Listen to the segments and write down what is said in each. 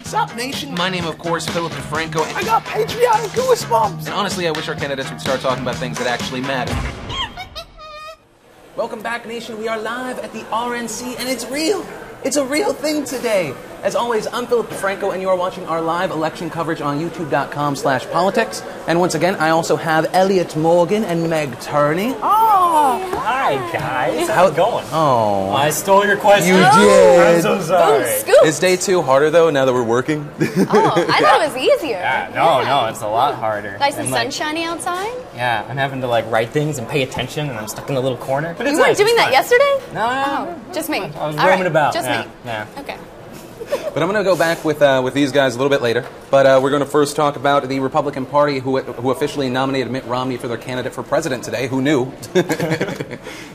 What's up, nation? My name, of course, Philip Defranco. I got patriotic goosebumps. And honestly, I wish our candidates would start talking about things that actually matter. Welcome back, nation. We are live at the RNC, and it's real. It's a real thing today. As always, I'm Philip Defranco, and you are watching our live election coverage on youtube.com/politics. And once again, I also have Elliott Morgan and Meg Turney. Oh! Hi, guys. How's it going? Oh. I stole your question. You did. I'm so sorry. Is day 2 harder, though, now that we're working? Oh, I thought it was easier. Yeah, no, it's a lot harder. Nice and sunshiny outside? Yeah, I'm having to, write things and pay attention, and I'm stuck in a little corner. But you weren't doing that yesterday? No. Oh, just me. I was roaming about. Just me. Yeah. Okay. But I'm going to go back with these guys a little bit later. But we're going to first talk about the Republican Party who officially nominated Mitt Romney for their candidate for president today. Who knew?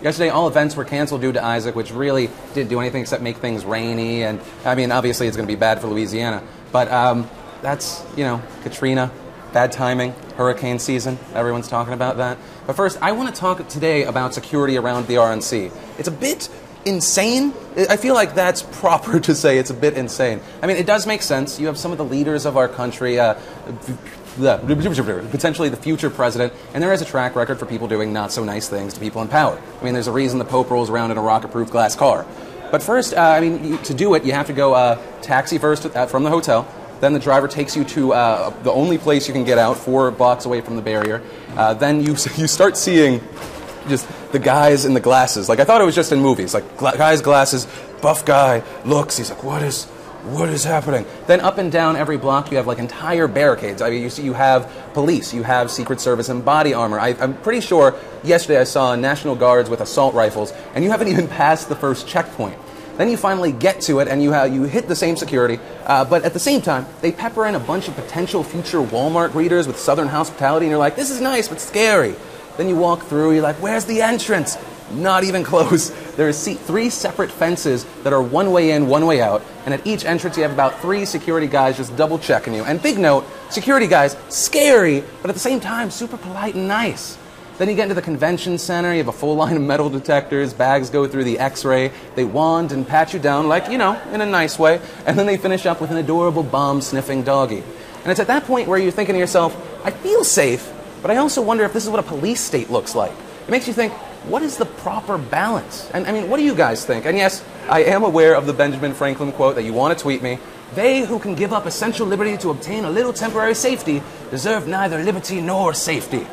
Yesterday, all events were canceled due to Isaac, which really didn't do anything except make things rainy. And, I mean, obviously it's going to be bad for Louisiana. But that's, Katrina, bad timing, hurricane season. Everyone's talking about that. But first, I want to talk today about security around the RNC. It's a bit insane. I feel like that's proper to say. It's a bit insane. I mean, it does make sense. You have some of the leaders of our country, potentially the future president, and there is a track record for people doing not so nice things to people in power. I mean, there's a reason the Pope rolls around in a rocket-proof glass car. But first, to do it, you have to go taxi first from the hotel. Then the driver takes you to the only place you can get out, 4 blocks away from the barrier. Then you start seeing just the guys in the glasses. I thought it was just in movies. Guys, glasses, buff guy, looks. He's like, what is happening? Then up and down every block, you have entire barricades. I mean, you have police, you have Secret Service and body armor. I'm pretty sure yesterday I saw National Guards with assault rifles, and you haven't even passed the first checkpoint. Then you finally get to it, and you hit the same security, but at the same time, they pepper in a bunch of potential future Walmart greeters with Southern hospitality, and you're like, this is nice, but scary. Then you walk through, you're like, where's the entrance? Not even close. There are 3 separate fences that are one way in, one way out, and at each entrance you have about 3 security guys just double-checking you. And big note, security guys, scary, but at the same time, super polite and nice. Then you get into the convention center, you have a full line of metal detectors, bags go through the x-ray, they wand and pat you down in a nice way, and then they finish up with an adorable bomb-sniffing doggy. And it's at that point where you're thinking to yourself, I feel safe, but I also wonder if this is what a police state looks like. It makes you think, what is the proper balance? And I mean, what do you guys think? And yes, I am aware of the Benjamin Franklin quote that you want to tweet me. They who can give up essential liberty to obtain a little temporary safety deserve neither liberty nor safety.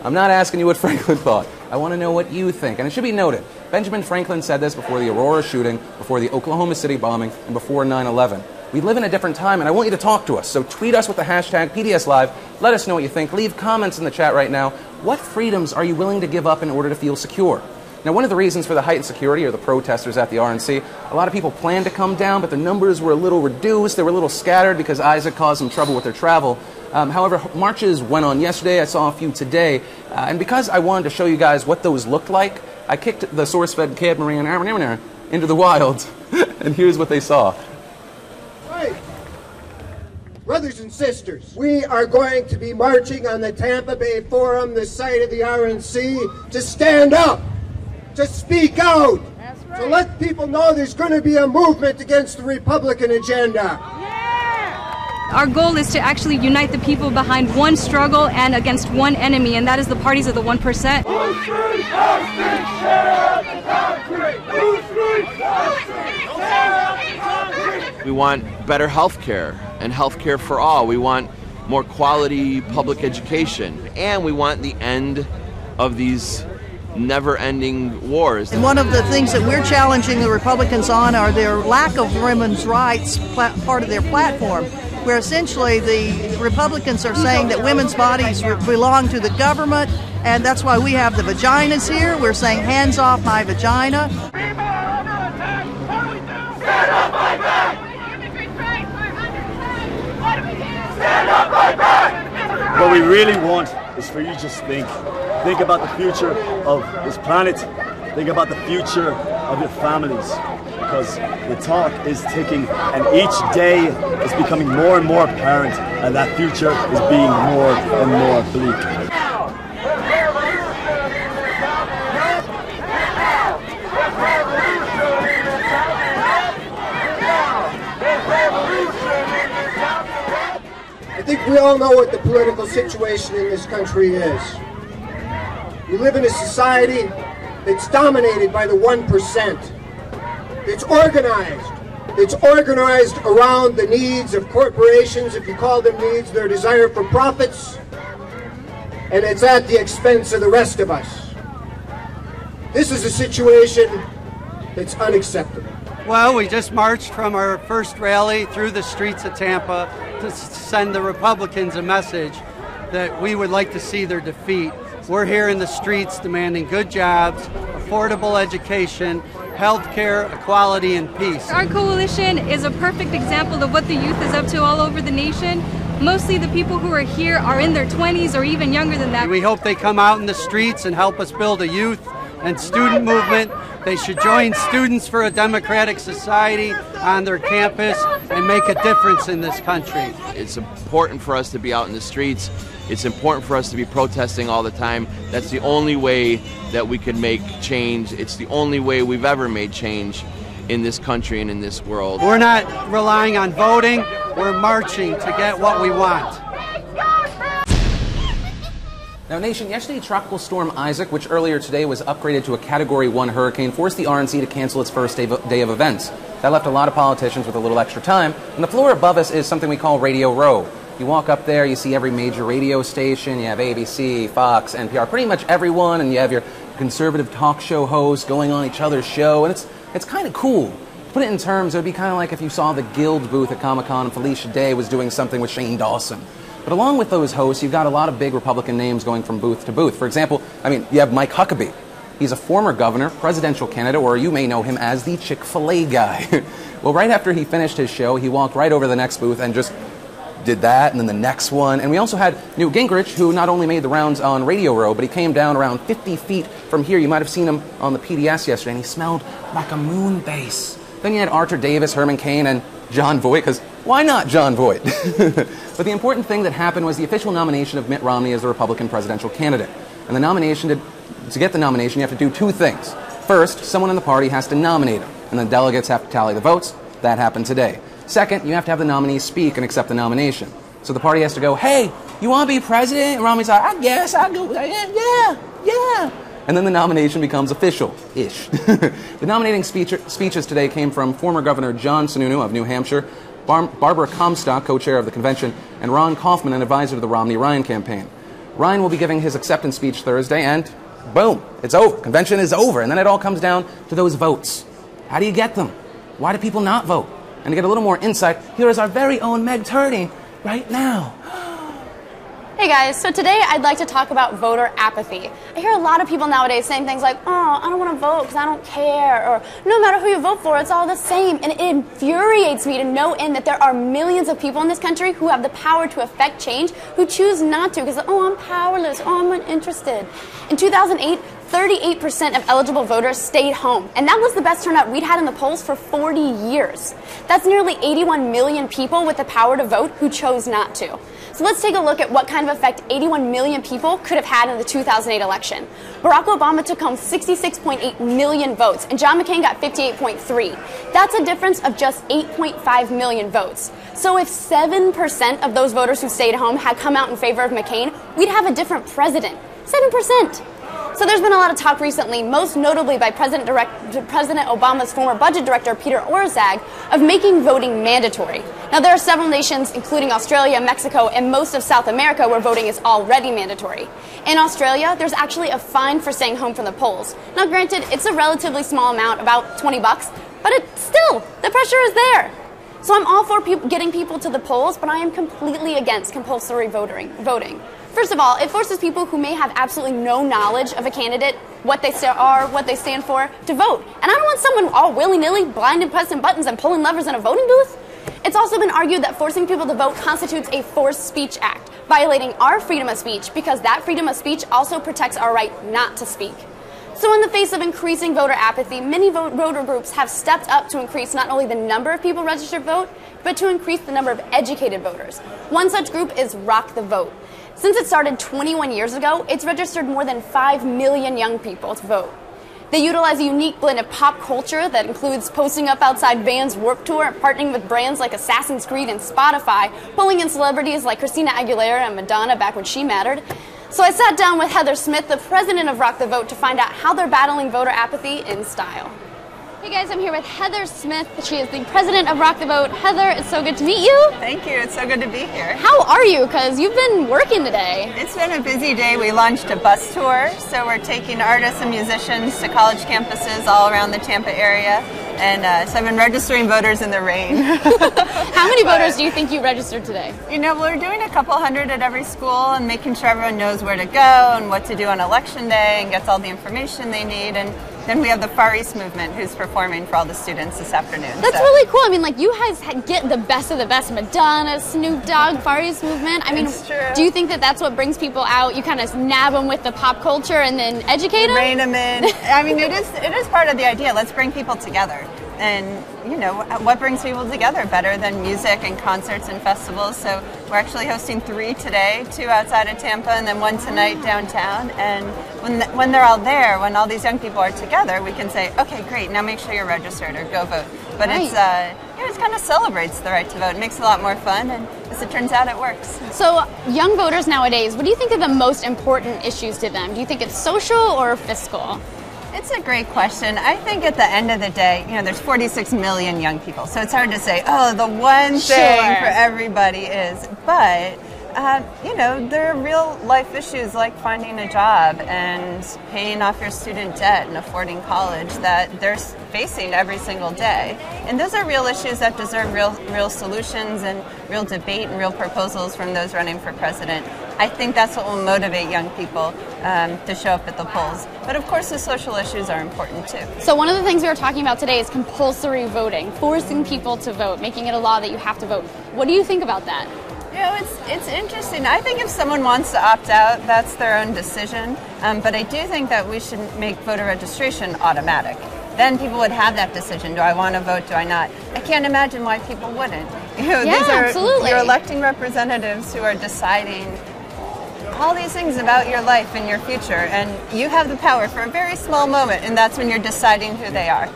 I'm not asking you what Franklin thought. I want to know what you think. And it should be noted, Benjamin Franklin said this before the Aurora shooting, before the Oklahoma City bombing, and before 9/11. We live in a different time, and I want you to talk to us. So tweet us with the hashtag PDSLive. Let us know what you think. Leave comments in the chat right now. What freedoms are you willing to give up in order to feel secure? Now, one of the reasons for the heightened security are the protesters at the RNC. A lot of people planned to come down, but the numbers were a little reduced. They were a little scattered because Isaac caused some trouble with their travel. However, marches went on yesterday. I saw a few today. And because I wanted to show you guys what those looked like, I kicked the source-fed Catamaran into the wild. And here's what they saw. Brothers and sisters, we are going to be marching on the Tampa Bay Forum, the site of the RNC, to stand up, to speak out, to let people know there's going to be a movement against the Republican agenda. Our goal is to actually unite the people behind one struggle and against one enemy, and that is the parties of the 1%. We want better health care and health care for all. We want more quality public education, and we want the end of these never-ending wars. And one of the things that we're challenging the Republicans on are their lack of women's rights, part of their platform, where essentially the Republicans are saying that women's bodies belong to the government, and that's why we have the vaginas here. We're saying, hands off my vagina. People are under attack. What do we do? Stand up, fight back! What do we do? Stand up, fight back! What we really want is for you to just think. Think about the future of this planet. Think about the future of your families. Because the clock is ticking, and each day is becoming more and more apparent, and that future is being more and more bleak. Revolution think we all know what the political situation in this country is. We live in a society that's dominated by the 1%. It's organized. It's organized around the needs of corporations, if you call them needs, their desire for profits, and it's at the expense of the rest of us. This is a situation that's unacceptable. Well, we just marched from our first rally through the streets of Tampa to send the Republicans a message that we would like to see their defeat. We're here in the streets demanding good jobs, affordable education, health care, equality, and peace. Our coalition is a perfect example of what the youth is up to all over the nation. Mostly the people who are here are in their 20s or even younger than that. We hope they come out in the streets and help us build a youth and student movement. They should join Students for a Democratic Society on their campus and make a difference in this country. It's important for us to be out in the streets. It's important for us to be protesting all the time. That's the only way that we can make change. It's the only way we've ever made change in this country and in this world. We're not relying on voting. We're marching to get what we want. Now, nation, yesterday Tropical Storm Isaac, which earlier today was upgraded to a Category 1 hurricane, forced the RNC to cancel its first day of events. That left a lot of politicians with a little extra time. And the floor above us is something we call Radio Row. You walk up there, you see every major radio station, you have ABC, Fox, NPR, pretty much everyone, and you have your conservative talk show hosts going on each other's show, and it's kind of cool. To put it in terms, it would be kind of like if you saw the Guild booth at Comic-Con and Felicia Day was doing something with Shane Dawson. But along with those hosts, you've got a lot of big Republican names going from booth to booth. For example, you have Mike Huckabee. He's a former governor, presidential candidate, or you may know him as the Chick-fil-A guy. Well, right after he finished his show, he walked right over to the next booth and just did that, and then the next one. And we also had Newt Gingrich, who not only made the rounds on Radio Row, but he came down around 50 feet from here. You might have seen him on the PDS yesterday, and he smelled like a moon base. Then you had Arthur Davis, Herman Cain, and John Voight, because why not John Voight? But the important thing that happened was the official nomination of Mitt Romney as the Republican presidential candidate. And the nomination, to get the nomination, you have to do two things. First, someone in the party has to nominate him, and the delegates have to tally the votes. That happened today. Second, you have to have the nominee speak and accept the nomination. So the party has to go, hey, you want to be president? And Romney's like, I guess, I'll go, yeah. And then the nomination becomes official-ish. The nominating speeches today came from former Governor John Sununu of New Hampshire, Barbara Comstock, co-chair of the convention, and Ron Kaufman, an advisor to the Romney-Ryan campaign. Ryan will be giving his acceptance speech Thursday, and boom, it's over. Convention is over. And then it all comes down to those votes. How do you get them? Why do people not vote? And to get a little more insight, here is our very own Meg Turney right now. Hey guys, so today I'd like to talk about voter apathy. I hear a lot of people nowadays saying things like, oh, I don't want to vote because I don't care, or no matter who you vote for, it's all the same. And it infuriates me to no end that there are millions of people in this country who have the power to affect change who choose not to because, oh, I'm powerless, oh, I'm uninterested. In 2008, 38% of eligible voters stayed home, and that was the best turnout we'd had in the polls for 40 years. That's nearly 81 million people with the power to vote who chose not to. So let's take a look at what kind of effect 81 million people could have had in the 2008 election. Barack Obama took home 66.8 million votes, and John McCain got 58.3. That's a difference of just 8.5 million votes. So if 7% of those voters who stayed home had come out in favor of McCain, we'd have a different president. 7%. So there's been a lot of talk recently, most notably by President Obama's former budget director, Peter Orzag, of making voting mandatory. Now, there are several nations, including Australia, Mexico, and most of South America, where voting is already mandatory. In Australia, there's actually a fine for staying home from the polls. Now, granted, it's a relatively small amount, about $20, but still, the pressure is there. So I'm all for getting people to the polls, but I am completely against compulsory voting. First of all, it forces people who may have absolutely no knowledge of a candidate, what they are, what they stand for, to vote. And I don't want someone all willy-nilly, blind and pressing buttons and pulling levers in a voting booth. It's also been argued that forcing people to vote constitutes a forced speech act, violating our freedom of speech because that freedom of speech also protects our right not to speak. So in the face of increasing voter apathy, many voter groups have stepped up to increase not only the number of people registered to vote, but to increase the number of educated voters. One such group is Rock the Vote. Since it started 21 years ago, it's registered more than 5 million young people to vote. They utilize a unique blend of pop culture that includes posting up outside Vans' Warped Tour and partnering with brands like Assassin's Creed and Spotify, pulling in celebrities like Christina Aguilera and Madonna back when she mattered. So I sat down with Heather Smith, the president of Rock the Vote, to find out how they're battling voter apathy in style. Hey guys, I'm here with Heather Smith. She is the president of Rock the Vote. Heather, it's so good to meet you. Thank you. It's so good to be here. How are you? Because you've been working today. It's been a busy day. We launched a bus tour, so we're taking artists and musicians to college campuses all around the Tampa area. And so I've been registering voters in the rain. How many voters do you think you registered today? You know, we're doing a couple hundred at every school and making sure everyone knows where to go and what to do on election day and gets all the information they need. And then we have the Far East movement who's performing for all the students this afternoon. That's really cool. I mean, like, you guys get the best of the best. Madonna, Snoop Dogg, Far East movement. I mean, do you think that that's what brings people out? You kind of nab them with the pop culture and then educate them? Rein them in. I mean, it is part of the idea. Let's bring people together. And, you know, what brings people together better than music and concerts and festivals? So we're actually hosting 3 today, 2 outside of Tampa and then 1 tonight downtown. And when they're all there, when all these young people are together, we can say, okay, great, now make sure you're registered or go vote. But it kind of celebrates the right to vote. It makes it a lot more fun, and as it turns out, it works. So young voters nowadays, what do you think are the most important issues to them? Do you think it's social or fiscal? It's a great question. I think at the end of the day, you know, there's 46 million young people, so it's hard to say, oh, the one thing for everybody is. But, you know, there are real life issues like finding a job and paying off your student debt and affording college that they're facing every single day. And those are real issues that deserve real solutions and real debate and real proposals from those running for president. I think that's what will motivate young people to show up at the polls. But of course the social issues are important too. So one of the things we were talking about today is compulsory voting, forcing people to vote, making it a law that you have to vote. What do you think about that? You know, it's interesting. I think if someone wants to opt out, that's their own decision. But I do think that we should make voter registration automatic. Then people would have that decision. Do I want to vote? Do I not? I can't imagine why people wouldn't. You know, absolutely. You're electing representatives who are deciding all these things about your life and your future, and you have the power for a very small moment, and that's when you're deciding who they are.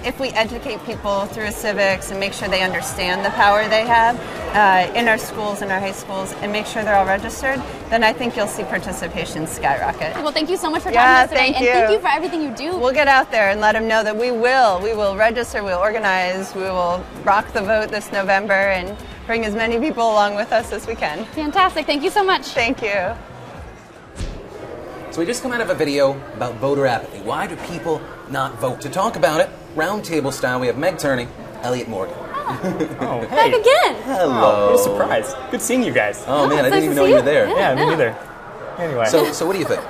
If we educate people through civics and make sure they understand the power they have in our schools and our high schools and make sure they're all registered, then I think you'll see participation skyrocket. Well, thank you so much for talking to us today, and thank you for everything you do. We'll get out there and let them know that we will register, we'll organize, we will rock the vote this November and bring as many people along with us as we can. Fantastic. Thank you so much. Thank you. So we just come out of a video about voter apathy. Why do people not vote? To talk about it, Roundtable Stein, we have Meg Turney, Elliott Morgan. Oh, hey. Back again. Hello. What a surprise. Good seeing you guys. Oh man, I didn't even know you were there. Yeah, me neither. Anyway. So what do you think?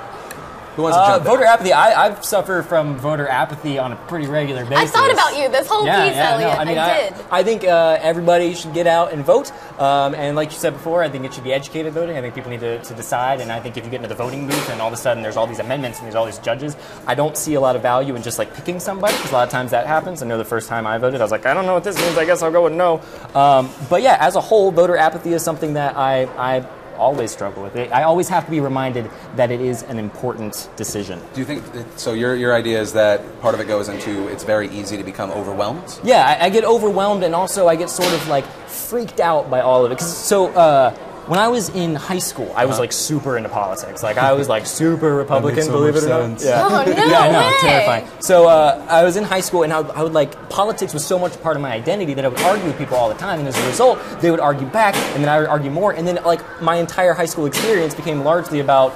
Who wants to jump in? Voter apathy. I've suffered from voter apathy on a pretty regular basis. I thought about you this whole piece, Elliott. No, I mean, I did. I think everybody should get out and vote. And like you said before, I think it should be educated voting. I think people need to decide. And I think if you get into the voting booth and all of a sudden there's all these amendments and there's all these judges, I don't see a lot of value in just like picking somebody, because a lot of times that happens. I know the first time I voted, I was like, I don't know what this means. I guess I'll go with no. But yeah, as a whole, voter apathy is something that I always struggle with it. I always have to be reminded that it is an important decision. Do you think, so your idea is that part of it goes into it's very easy to become overwhelmed? Yeah, I get overwhelmed, and also I get sort of like freaked out by all of it. When I was in high school, I was like super into politics. Like I was like super Republican, believe it or not. Yeah. Oh, no yeah, I know, way. terrifying. So I was in high school, and I would like, politics was so much part of my identity that I would argue with people all the time, and as a result, they would argue back, and then I would argue more, and then like my entire high school experience became largely about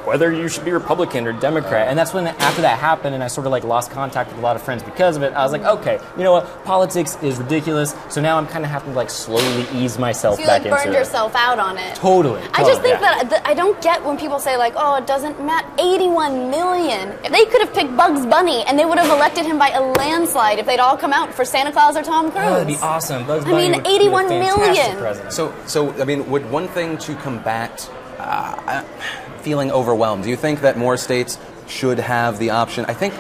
whether you should be Republican or Democrat. And that's when, after that happened, and I sort of like lost contact with a lot of friends because of it, I was like, okay, you know what, politics is ridiculous, so now I'm kind of having to like slowly ease myself back into it. So you like burned yourself out on it. Totally. I just think that I don't get when people say like, oh, it doesn't matter, 81 million. They could have picked Bugs Bunny and they would have elected him by a landslide if they'd all come out for Santa Claus or Tom Cruise. Oh, that'd be awesome. Bugs Bunny would 81 be a fantastic million. president. So I mean, would one thing to combat feeling overwhelmed, do you think that more states should have the option? I think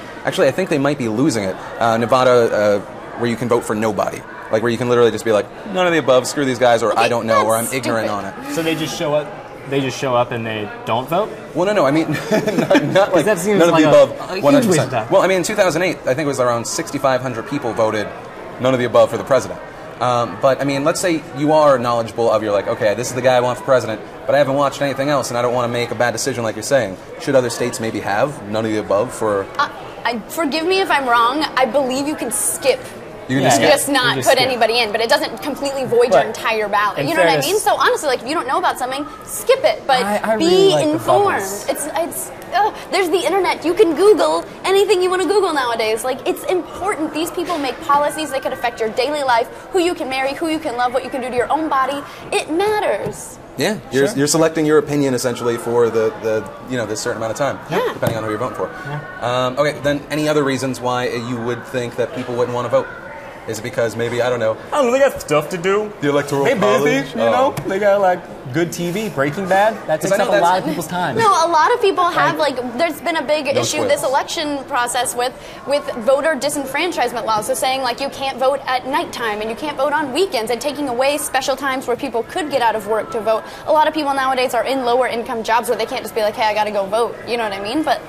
they might be losing it. Nevada, where you can vote for nobody. Like where you can literally just be like, none of the above, screw these guys, or I don't know, or I'm ignorant on it. So they just show up they just show up and they don't vote? Well, no. I mean, not like that seems none like of the above. a huge waste of 100%. time. Well, I mean, in 2008, I think it was around 6,500 people voted none of the above for the president. But I mean, let's say you are knowledgeable of, you're like, okay, this is the guy I want for president, but I haven't watched anything else, and I don't want to make a bad decision like you're saying. Should other states maybe have none of the above for? Forgive me if I'm wrong. I believe you can skip. You can just not put anybody in, but it doesn't completely void your entire ballot. You know what I mean? So honestly, like if you don't know about something, skip it, but I be really like informed. There's the internet. You can Google anything you want to Google nowadays. Like it's important. These people make policies that could affect your daily life, who you can marry, who you can love, what you can do to your own body. It matters. Yeah, you're selecting your opinion essentially for the this certain amount of time, depending on who you're voting for. Yeah. Okay, then any other reasons why you would think that people wouldn't want to vote? Is it because maybe, I don't know, they got stuff to do. The electoral They college? busy, you know? They got like good TV, Breaking Bad. That takes up a lot of people's time. No, a lot of people have there's been a big issue spoilers. this election process with voter disenfranchisement laws. So saying like you can't vote at nighttime and you can't vote on weekends and taking away special times where people could get out of work to vote. A lot of people nowadays are in lower income jobs where they can't just be like, hey, I got to go vote. You know what I mean? But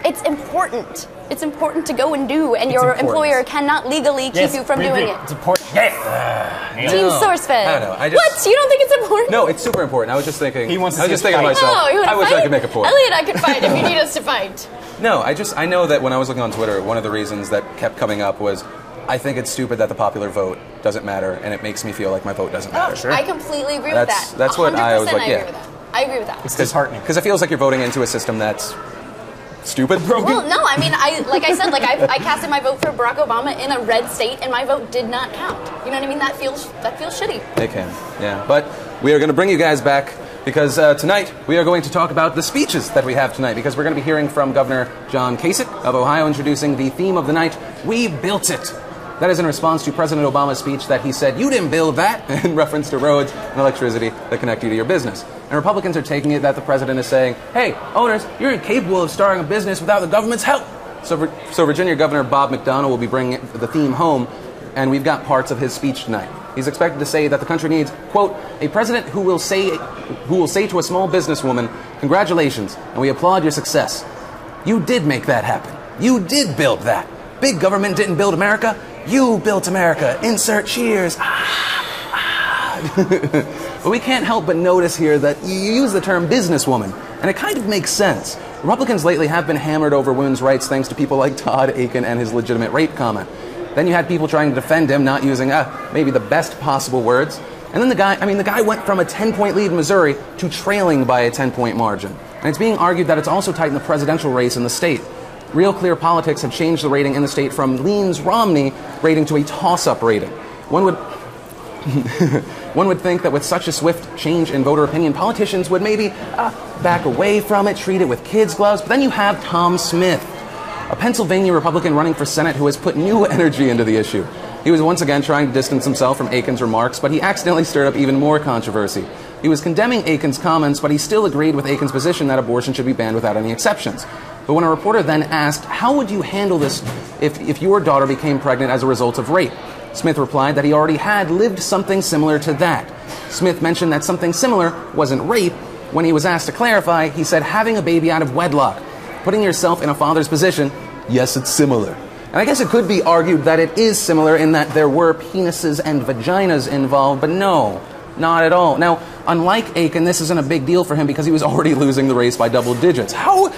it's important. It's important to go and do, and your employer cannot legally keep you from doing it. It's important. Yeah. Team SourceFed. I don't know. What? You don't think it's important? No, it's super important. I was just thinking. He wants to I was see just thinking to us myself. No, you I wish fight? I could make a point. Elliott, I could fight if you need us to fight. No, I know that when I was looking on Twitter, one of the reasons that kept coming up was, I think it's stupid that the popular vote doesn't matter, and it makes me feel like my vote doesn't matter. I completely agree with that. That's what I was like. I agree with that. It's disheartening. Because it feels like you're voting into a system that's stupid. Well, no, I mean, I casted my vote for Barack Obama in a red state, and my vote did not count. You know what I mean? That feels shitty. It can, yeah. But we are going to bring you guys back because tonight we are going to talk about the speeches that we have tonight, because we're going to be hearing from Governor John Kasich of Ohio introducing the theme of the night, We Built It. That is in response to President Obama's speech that he said, you didn't build that, in reference to roads and electricity that connect you to your business. And Republicans are taking it that the president is saying, hey, owners, you're incapable of starting a business without the government's help. So Virginia Governor Bob McDonnell will be bringing the theme home, and we've got parts of his speech tonight. He's expected to say that the country needs, quote, a president who will say to a small businesswoman, congratulations, and we applaud your success. You did make that happen. You did build that. Big government didn't build America. You built America. Insert cheers. But we can't help but notice here that you use the term businesswoman, and it kind of makes sense. Republicans lately have been hammered over women's rights thanks to people like Todd Akin and his legitimate rape comment. Then you had people trying to defend him, not using maybe the best possible words. And then the guy went from a 10-point lead in Missouri to trailing by a 10-point margin. And it's being argued that it's also tight in the presidential race in the state. Real Clear Politics have changed the rating in the state from leans Romney rating to a toss-up rating. One would think that with such a swift change in voter opinion, politicians would maybe back away from it, treat it with kids' gloves. But then you have Tom Smith, a Pennsylvania Republican running for Senate who has put new energy into the issue. He was once again trying to distance himself from Akin's remarks, but he accidentally stirred up even more controversy. He was condemning Akin's comments, but he still agreed with Akin's position that abortion should be banned without any exceptions. But when a reporter then asked, how would you handle this if your daughter became pregnant as a result of rape? Smith replied that he already had lived something similar to that. Smith mentioned that something similar wasn't rape. When he was asked to clarify, he said having a baby out of wedlock. Putting yourself in a father's position, yes, it's similar. And I guess it could be argued that it is similar in that there were penises and vaginas involved, but no, not at all. Now, unlike Akin, this isn't a big deal for him because he was already losing the race by double digits. How?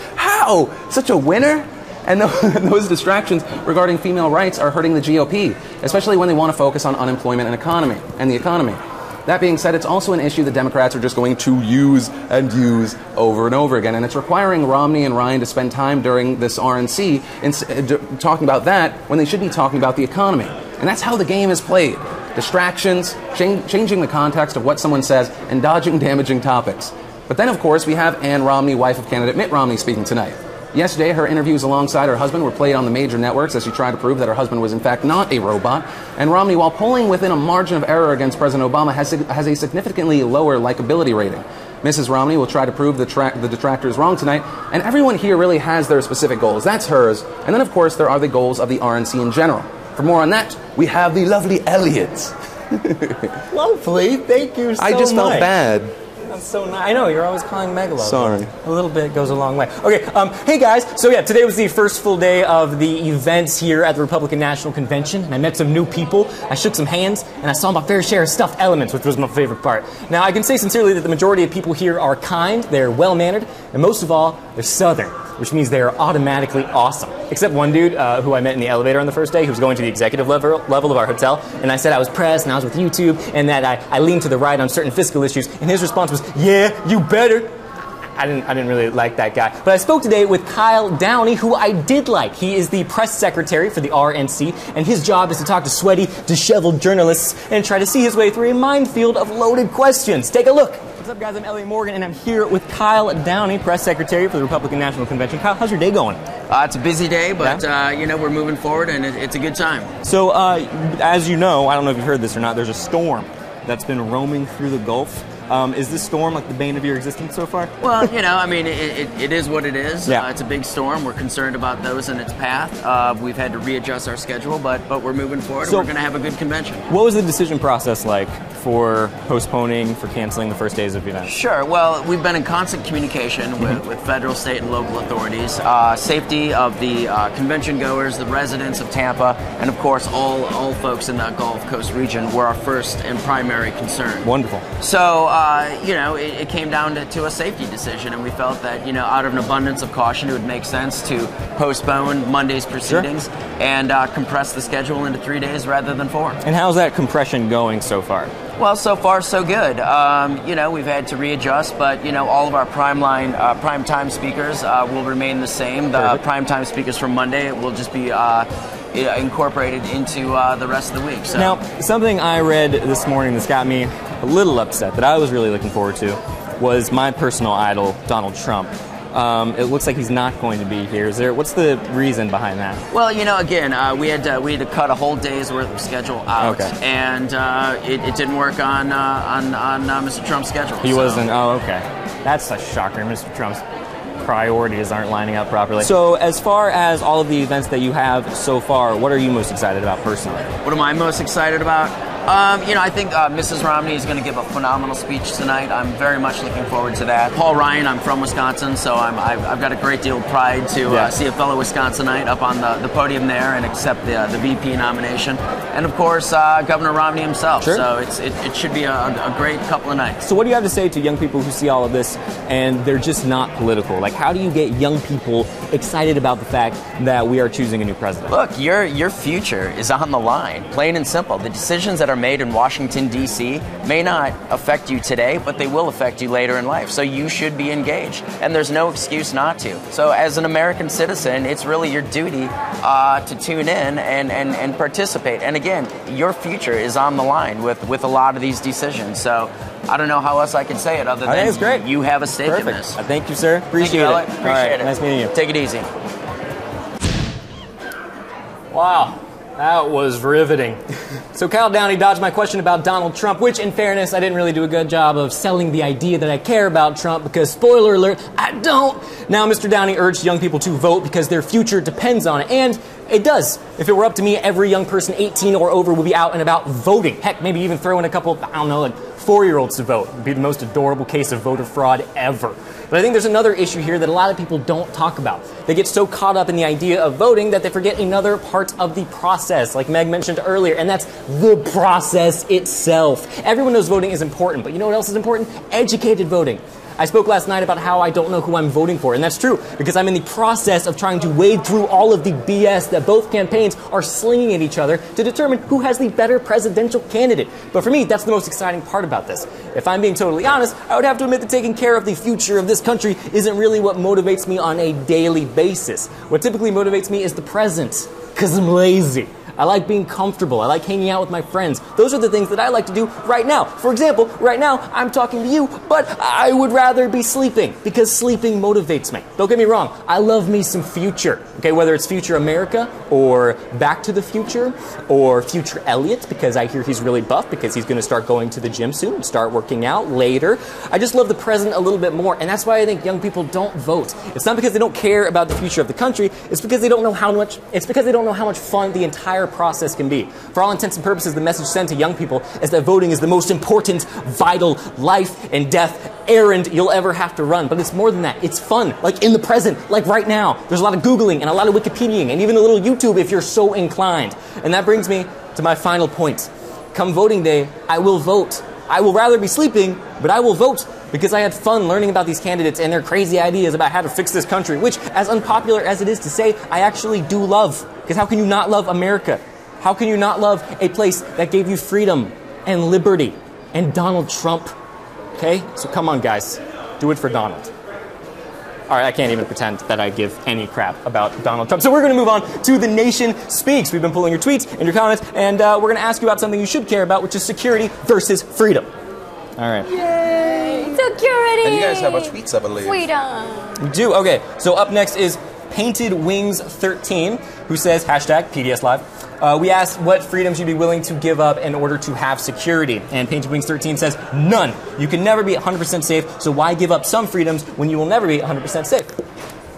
Such a winner? And those distractions regarding female rights are hurting the GOP, especially when they want to focus on unemployment and the economy. That being said, it's also an issue the Democrats are just going to use and use over and over again, and it's requiring Romney and Ryan to spend time during this RNC talking about that when they should be talking about the economy. And that's how the game is played. Distractions, changing the context of what someone says, and dodging damaging topics. But then, of course, we have Ann Romney, wife of candidate Mitt Romney, speaking tonight. Yesterday, her interviews alongside her husband were played on the major networks as she tried to prove that her husband was in fact not a robot. And Romney, while polling within a margin of error against President Obama, has a significantly lower likability rating. Mrs. Romney will try to prove the detractors wrong tonight, and everyone here really has their specific goals. That's hers. And then, of course, there are the goals of the RNC in general. For more on that, we have the lovely Elliott. Lovely, thank you so much. I just felt bad. That's so nice. I know, you're always calling Meg love. Sorry. A little bit goes a long way. Okay, hey guys. So yeah, today was the first full day of the events here at the Republican National Convention, and I met some new people. I shook some hands, and I saw my fair share of stuffed elements, which was my favorite part. Now, I can say sincerely that the majority of people here are kind, they're well-mannered, and most of all, they're Southern, which means they are automatically awesome. Except one dude who I met in the elevator on the first day, who was going to the executive level of our hotel, and I said I was pressed and I was with YouTube, and that I leaned to the right on certain fiscal issues, and his response was, yeah, you better. I didn't really like that guy. But I spoke today with Kyle Downey, who I did like. He is the press secretary for the RNC, and his job is to talk to sweaty, disheveled journalists and try to see his way through a minefield of loaded questions. Take a look. What's up, guys? I'm Elliott Morgan, and I'm here with Kyle Downey, press secretary for the Republican National Convention. Kyle, how's your day going? It's a busy day, but you know, we're moving forward, and it's a good time. So, as you know, I don't know if you've heard this or not, there's a storm that's been roaming through the Gulf. Is this storm like the bane of your existence so far? Well, you know, I mean, it is what it is. Yeah. It's a big storm. We're concerned about those in its path. We've had to readjust our schedule, but we're moving forward, and we're going to have a good convention. What was the decision process like for postponing, for canceling the first days of the event? Sure. Well, we've been in constant communication with federal, state, and local authorities. Safety of the convention goers, the residents of Tampa, and of course all folks in the Gulf Coast region were our first and primary concern. Wonderful. So, you know, it came down to a safety decision, and we felt that, you know, out of an abundance of caution, it would make sense to postpone Monday's proceedings and compress the schedule into 3 days rather than 4. And how's that compression going so far? Well, so far so good. You know, we've had to readjust, but you know, all of our prime time speakers will remain the same. The prime time speakers from Monday will just be incorporated into the rest of the week. So. Now, something I read this morning that's got me a little upset, that I was really looking forward to, was my personal idol, Donald Trump. It looks like he's not going to be here. What's the reason behind that? Well, you know, again, we had to cut a whole day's worth of schedule out, and it didn't work on Mr. Trump's schedule. He wasn't. Oh, okay. That's a shocker. Mr. Trump's priorities aren't lining up properly. So, as far as all of the events that you have so far, what are you most excited about personally? What am I most excited about? You know, I think Mrs. Romney is going to give a phenomenal speech tonight. I'm very much looking forward to that. Paul Ryan, I'm from Wisconsin, so I've got a great deal of pride to see a fellow Wisconsinite up on the podium there and accept the VP nomination. And of course, Governor Romney himself. Sure. So it should be a great couple of nights. So what do you have to say to young people who see all of this and they're just not political? Like, how do you get young people excited about the fact that we are choosing a new president? Look, your future is on the line, plain and simple. The decisions that are made in Washington, D.C. may not affect you today, but they will affect you later in life. So you should be engaged, and there's no excuse not to. So as an American citizen, it's really your duty to tune in and participate. And again, your future is on the line with a lot of these decisions. So I don't know how else I can say it other than it's great. You have a stake in this. Thank you, sir. Appreciate it. Appreciate it. Nice meeting you. Take it easy. Wow. That was riveting. So Kyle Downey dodged my question about Donald Trump, which, in fairness, I didn't really do a good job of selling the idea that I care about Trump because, spoiler alert, I don't. Now, Mr. Downey urged young people to vote because their future depends on it, and it does. If it were up to me, every young person 18 or over would be out and about voting. Heck, maybe even throw in a couple, I don't know, like 4-year-olds to vote. It would be the most adorable case of voter fraud ever. But I think there's another issue here that a lot of people don't talk about. They get so caught up in the idea of voting that they forget another part of the process, like Meg mentioned earlier, and that's the process itself. Everyone knows voting is important, but you know what else is important? Educated voting. I spoke last night about how I don't know who I'm voting for, and that's true, because I'm in the process of trying to wade through all of the BS that both campaigns are slinging at each other to determine who has the better presidential candidate. But for me, that's the most exciting part about this. If I'm being totally honest, I would have to admit that taking care of the future of this country isn't really what motivates me on a daily basis. What typically motivates me is the present, because I'm lazy. I like being comfortable. I like hanging out with my friends. Those are the things that I like to do right now. For example, right now, I'm talking to you, but I would rather be sleeping because sleeping motivates me. Don't get me wrong. I love me some future. Okay, whether it's Future America or Back to the Future or Future Elliott, because I hear he's really buff because he's going to start going to the gym soon and start working out later. I just love the present a little bit more, and that's why I think young people don't vote. It's not because they don't care about the future of the country. It's because they don't know how much fun the entire entire process can be. For all intents and purposes, the message sent to young people is that voting is the most important, vital, life and death errand you'll ever have to run. But it's more than that. It's fun, like in the present, like right now. There's a lot of Googling and a lot of Wikipediaing and even a little YouTube if you're so inclined. And that brings me to my final point. Come voting day, I will vote. I will rather be sleeping, but I will vote because I had fun learning about these candidates and their crazy ideas about how to fix this country, which, as unpopular as it is to say, I actually do love. Because how can you not love America? How can you not love a place that gave you freedom and liberty and Donald Trump? Okay? So come on, guys. Do it for Donald. All right, I can't even pretend that I give any crap about Donald Trump. So we're going to move on to The Nation Speaks. We've been pulling your tweets and your comments, and we're going to ask you about something you should care about, which is security versus freedom. All right. Yay! Security! And you guys have a tweets, I believe. Freedom! We do. Okay, so up next is Painted Wings 13, who says, hashtag PDS Live. We asked what freedoms you'd be willing to give up in order to have security. And Painted Wings 13 says, none. You can never be 100% safe, so why give up some freedoms when you will never be 100% safe?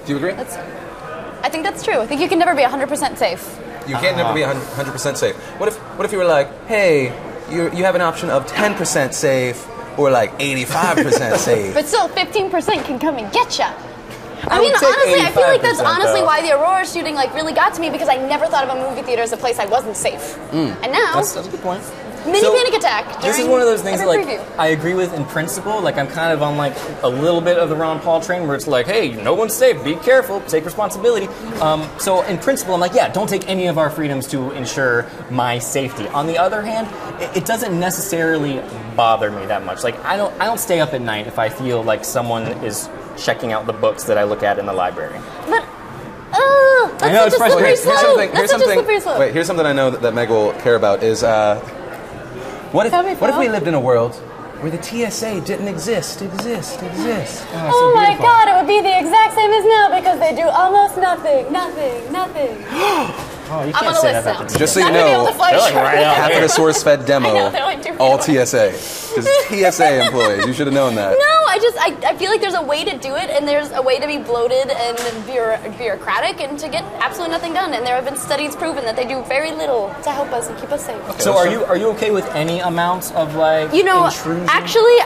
Do you agree? I think that's true. I think you can never be 100% safe. You can't never be 100% safe. What if you were like, hey, you have an option of 10% safe or like 85% safe? But still, 15% can come and get you. I would mean, take honestly, I feel like that's 85% honestly though. why the Aurora shooting like really got to me, because I never thought of a movie theater as a place I wasn't safe. And now, That's a good point. mini So, panic attack. This is during one of those things that, every like, preview. I agree with in principle. Like, I'm kind of on, like, a little bit of the Ron Paul train where it's like, hey, no one's safe. Be careful. Take responsibility. So, in principle, I'm like, yeah, don't take any of our freedoms to ensure my safety. On the other hand, it doesn't necessarily bother me that much. Like, I don't stay up at night if I feel like someone is checking out the books that I look at in the library. But, that's I know, such it's a slippery frustrating. slope. That's such a slippery slope. Wait, here's something I know that Meg will care about is, what if we lived in a world where the TSA didn't exist? Oh my God, it would be the exact same as now because they do almost nothing. Oh, you I'm can't on a say list that now. about the Just so you Not gonna be able know, to fly they're like short. right out half of there. the source-fed demo, I know, they're like 2 all people. TSA. Because TSA employees, you should have known that. No, I feel like there's a way to do it, and there's a way to be bloated and bureaucratic and to get absolutely nothing done. And there have been studies proven that they do very little to help us and keep us safe. So are you okay with any amount of, like, intrusion? Actually,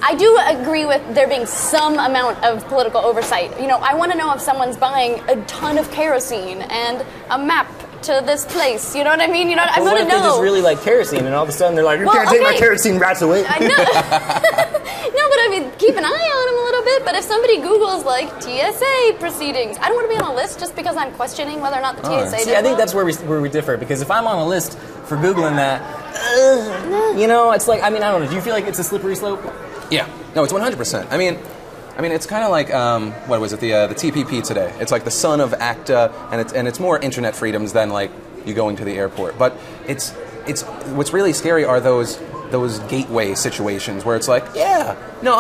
I do agree with there being some amount of political oversight. I want to know if someone's buying a ton of kerosene and a map to this place. You know what I mean? I But want what to if they know. just really like kerosene and all of a sudden they're like, you Well, can't take my okay. kerosene rats away? I know. No, but I mean, keep an eye on them a little bit. But if somebody Googles like TSA proceedings, I don't want to be on a list just because I'm questioning whether or not the TSA did See, I think well. that's where we differ, because if I'm on a list for Googling that, it's like, I don't know, do you feel like it's a slippery slope? Yeah. No, it's 100%. I mean, it's kind of like what was it? The TPP today. It's like the son of ACTA, and it's more internet freedoms than like you going to the airport. But it's what's really scary are those gateway situations where it's like, yeah, no,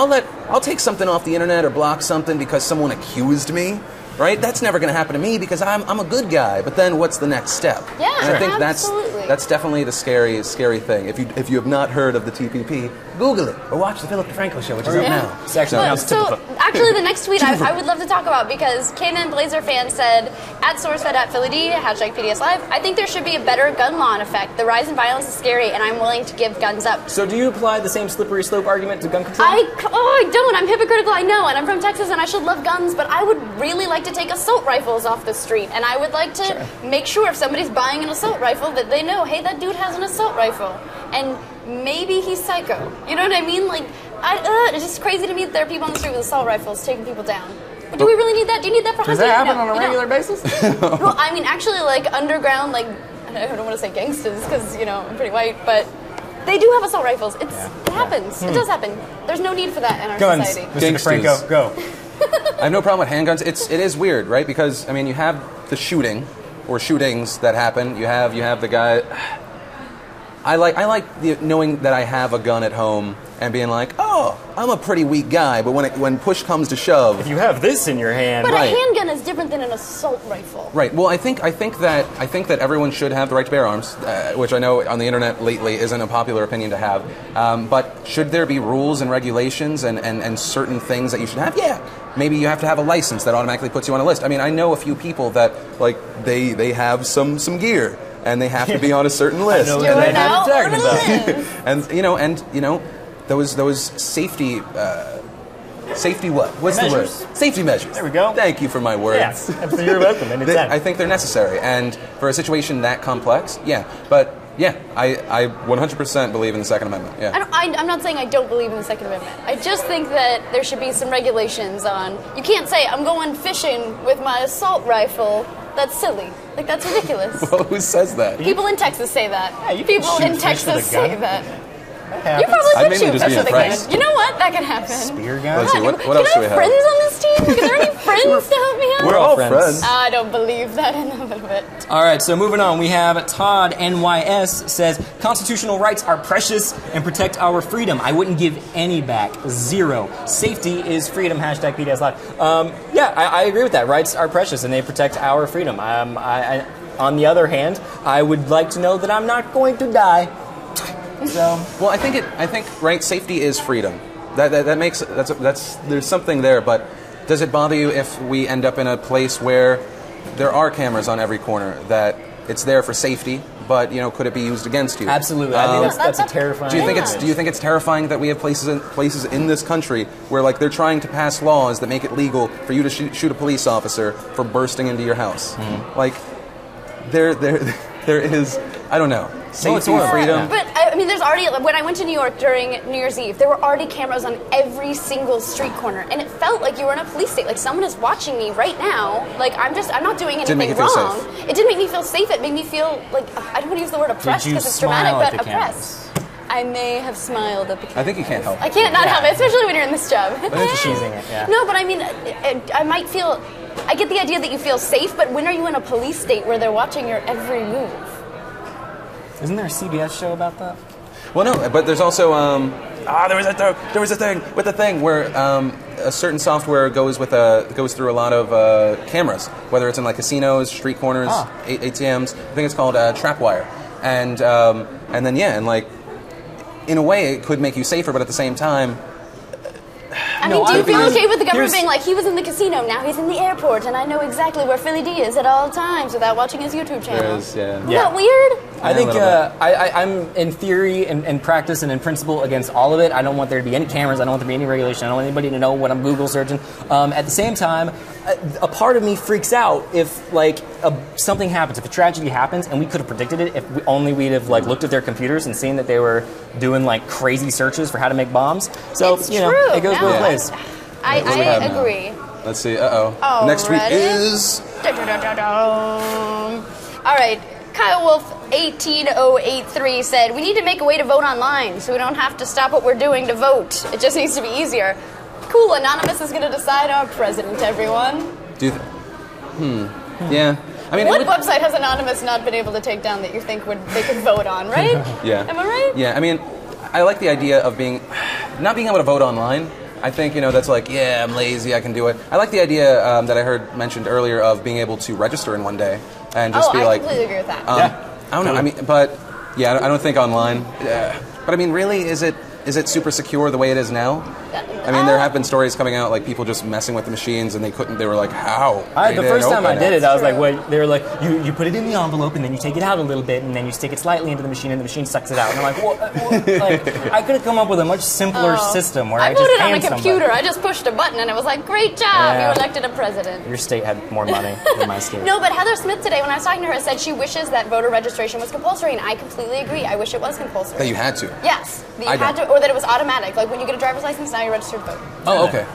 I'll take something off the internet or block something because someone accused me. Right? That's never going to happen to me because I'm a good guy. But then what's the next step? Yeah, and I think absolutely. that's definitely the scary thing. If you have not heard of the TPP, Google it or watch the Philip Defranco show, which is up now. It's actually So actually, the next tweet I would love to talk about, because K-Man Blazer fan said at SourceFed at Philly D hashtag PDS Live. I think there should be a better gun law in effect. The rise in violence is scary, and I'm willing to give guns up. So do you apply the same slippery slope argument to gun control? I don't. I'm hypocritical, I know, and I'm from Texas, and I should love guns, but I would really like to take assault rifles off the street, and I would like to make sure if somebody's buying an assault rifle that they know, hey, that dude has an assault rifle, and maybe he's psycho. You know what I mean? Like, it's just crazy to me that there are people on the street with assault rifles taking people down. But do we really need that? Do you need that for hunting? Does that happen No, on a you regular don't. basis? Well, I mean, actually, like underground, like I don't want to say gangsters because I'm pretty white, but they do have assault rifles. It happens. It does happen. There's no need for that in our Guns, society. Mr. DeFranco, go. I have no problem with handguns. It is weird, right? Because you have the shooting or shootings that happen. You have the guy. I like knowing that I have a gun at home and being like, oh, I'm a pretty weak guy. But when push comes to shove, if you have this in your hand, But right. a handgun is different than an assault rifle. Right. Well, I think that everyone should have the right to bear arms, which I know on the internet lately isn't a popular opinion to have. But should there be rules and regulations and certain things that you should have? Yeah. Maybe you have to have a license that automatically puts you on a list. I know a few people that like they have some gear and they have to be on a certain list. I know what you're talking about. and those safety. Safety what? What's measures. the word? Safety measures. There we go. Thank you for my words. Yeah, you're welcome. I think they're necessary, and for a situation that complex, yeah. But yeah, I 100% believe in the Second Amendment. Yeah. I'm not saying I don't believe in the Second Amendment. I just think that there should be some regulations on. You can't say I'm going fishing with my assault rifle. That's silly. Like, that's ridiculous. Well, who says that? People in Texas say that. Yeah, you People can in shoot fish with Texas a gun. say that. Happens. You probably I'd could mainly shoot just fish be with a impressed. gun. You know what? That could happen. Spear gun. Let's see, what else do we have? Can I have friends on this team? Is there any friends to help me out? We're all friends. I don't believe that in a little bit. All right, so moving on, we have Todd NYS says, constitutional rights are precious and protect our freedom. I wouldn't give any back. 0. Safety is freedom. Hashtag PDS Live. Yeah, I agree with that. Rights are precious and they protect our freedom. On the other hand, I would like to know that I'm not going to die. So, well, I think right. Safety is freedom. That makes that's there's something there. But does it bother you if we end up in a place where there are cameras on every corner? That it's there for safety, but could it be used against you? Absolutely. I think that's a terrifying. Do you think it's terrifying that we have places in this country where like they're trying to pass laws that make it legal for you to shoot a police officer for bursting into your house? Mm-hmm. Like there is, I don't know. Safety, freedom. But I mean, there's already, when I went to New York during New Year's Eve, there were already cameras on every single street corner, and it felt like you were in a police state. Like someone is watching me right now. Like I'm not doing anything wrong. It didn't make me feel safe. It made me feel like, I don't want to use the word oppressed because it's dramatic, but oppressed. I may have smiled at the cameras. I think you can't help it. I can't not help it, especially when you're in this job. Choosing it, yeah. No, but I mean, I might feel. I get the idea that you feel safe, but when are you in a police state where they're watching your every move? Isn't there a CBS show about that? Well, no, but there's also there was a thing with the thing where a certain software goes through a lot of cameras, whether it's in like casinos, street corners, ATMs. I think it's called Trapwire, and then and like in a way it could make you safer, but at the same time. I mean, do you feel okay with the government being like, he was in the casino, now he's in the airport, and I know exactly where Philly D is at all times without watching his YouTube channel? Isn't that weird? I think I'm in theory and practice and in principle against all of it. I don't want there to be any cameras. I don't want there to be any regulation. I don't want anybody to know what I'm Google searching. At the same time, a part of me freaks out if something happens, if a tragedy happens, and we could have predicted it if we'd have looked at their computers and seen that they were doing crazy searches for how to make bombs. So it's true. It goes both ways. I agree. Let's see. Next tweet is. All right. Kyle Wolf 18083 said, we need to make a way to vote online so we don't have to stop what we're doing to vote. It just needs to be easier. Cool, Anonymous is going to decide our president, everyone. Yeah. I mean, what website has Anonymous not been able to take down that you think they could vote on, right? Yeah. Am I right? Yeah, I mean, I like the idea of not being able to vote online. I think, that's I'm lazy, I can do it. I like the idea that I heard mentioned earlier of being able to register in one day and just be I completely agree with that. I don't know, I mean, but, I don't think online. But I mean, really, is it super secure the way it is now? I mean, there have been stories coming out, people just messing with the machines, and they were like, how? The first time I did it, I was like, wait, they were like, you put it in the envelope, and then you take it out a little bit, and then you stick it slightly into the machine, and the machine sucks it out. And I'm like, I could have come up with a much simpler system where I just voted on a computer. Somebody. I just pushed a button, and it was like, great job, you elected a president. Your state had more money than my state. No, but Heather Smith today, when I was talking to her, said she wishes that voter registration was compulsory, and I completely agree. I wish it was compulsory. That you had to? Yes. That you had to, or that it was automatic. Like when you get a driver's license, now you're registered to vote. Oh, okay.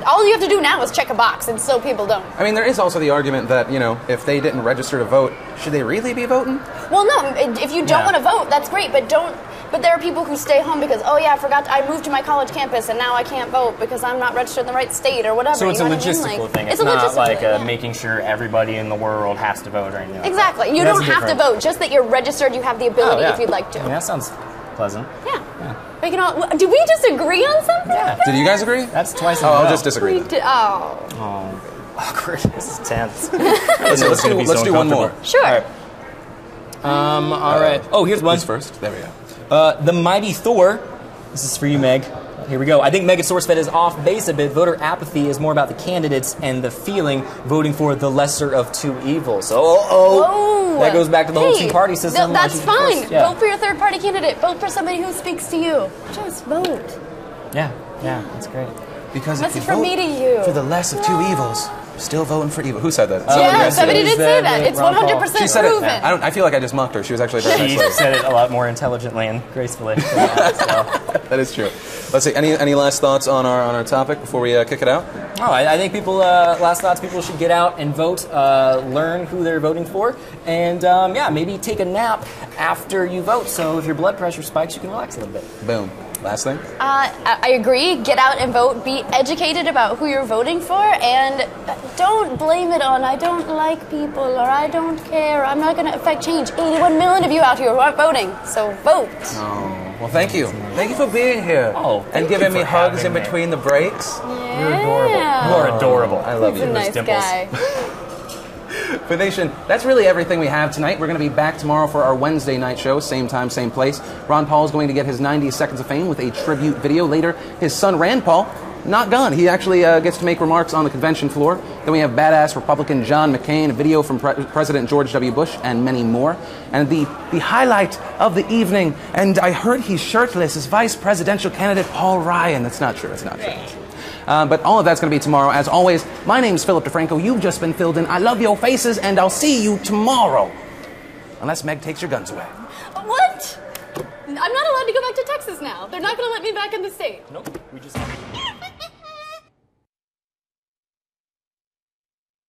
All you have to do now is check a box, and so people don't. I mean, there is also the argument that, if they didn't register to vote, should they really be voting? Well, no. If you don't want to vote, that's great, but there are people who stay home because, I moved to my college campus, and now I can't vote because I'm not registered in the right state or whatever. So it's a logistical thing. It's not making sure everybody in the world has to vote or anything. Exactly. You don't have to vote, just that you're registered, you have the ability if you'd like to. I mean, that sounds pleasant. Yeah. We can all, did we just agree on something? Yeah. Did you guys agree? That's twice in a row. row. I'll just disagree. Awkward. This is tense. Let's do one more. Sure. All right. Oh, here's one. Who's first? There we go. The Mighty Thor. This is for you, Meg. Here we go. I think Megan SourceFed is off base a bit. Voter apathy is more about the candidates and the feeling voting for the lesser of two evils. That goes back to the whole two-party system. That's fine. Yeah. Vote for your third-party candidate. Vote for somebody who speaks to you. Just vote. Yeah, that's great. Because message if you from me to you. For the less of two evils, still voting for evil. Who said that? Somebody did say that. It's 100% she said proven. It. I feel like I just mocked her. She was actually very nice. She said it a lot more intelligently and gracefully. That is true. Let's see. Any last thoughts on our topic before we kick it out? Oh, I think people. Last thoughts. People should get out and vote. Learn who they're voting for, and maybe take a nap after you vote. So if your blood pressure spikes, you can relax a little bit. Boom. Last thing? I agree. Get out and vote. Be educated about who you're voting for, and don't blame it on I don't like people or I don't care. I'm not going to affect change. 81 million of you out here who aren't voting, so vote. Oh, well, thank you. Thank you for being here and giving me hugs in between the breaks. Yeah. You're adorable. You're adorable. I love you. He's a nice guy. But Nation, that's really everything we have tonight. We're going to be back tomorrow for our Wednesday night show, same time, same place. Ron Paul is going to get his 90 seconds of fame with a tribute video. Later, his son Rand Paul, not gone. He actually gets to make remarks on the convention floor. Then we have badass Republican John McCain, a video from President George W. Bush, and many more. And the highlight of the evening, and I heard he's shirtless, is Vice Presidential candidate Paul Ryan. That's not true. It's not true. But all of that's going to be tomorrow. As always, my name's Philip Defranco. You've just been filled in. I love your faces, and I'll see you tomorrow. Unless Meg takes your guns away. What? I'm not allowed to go back to Texas now. They're not going to let me back in the state. Nope. We just...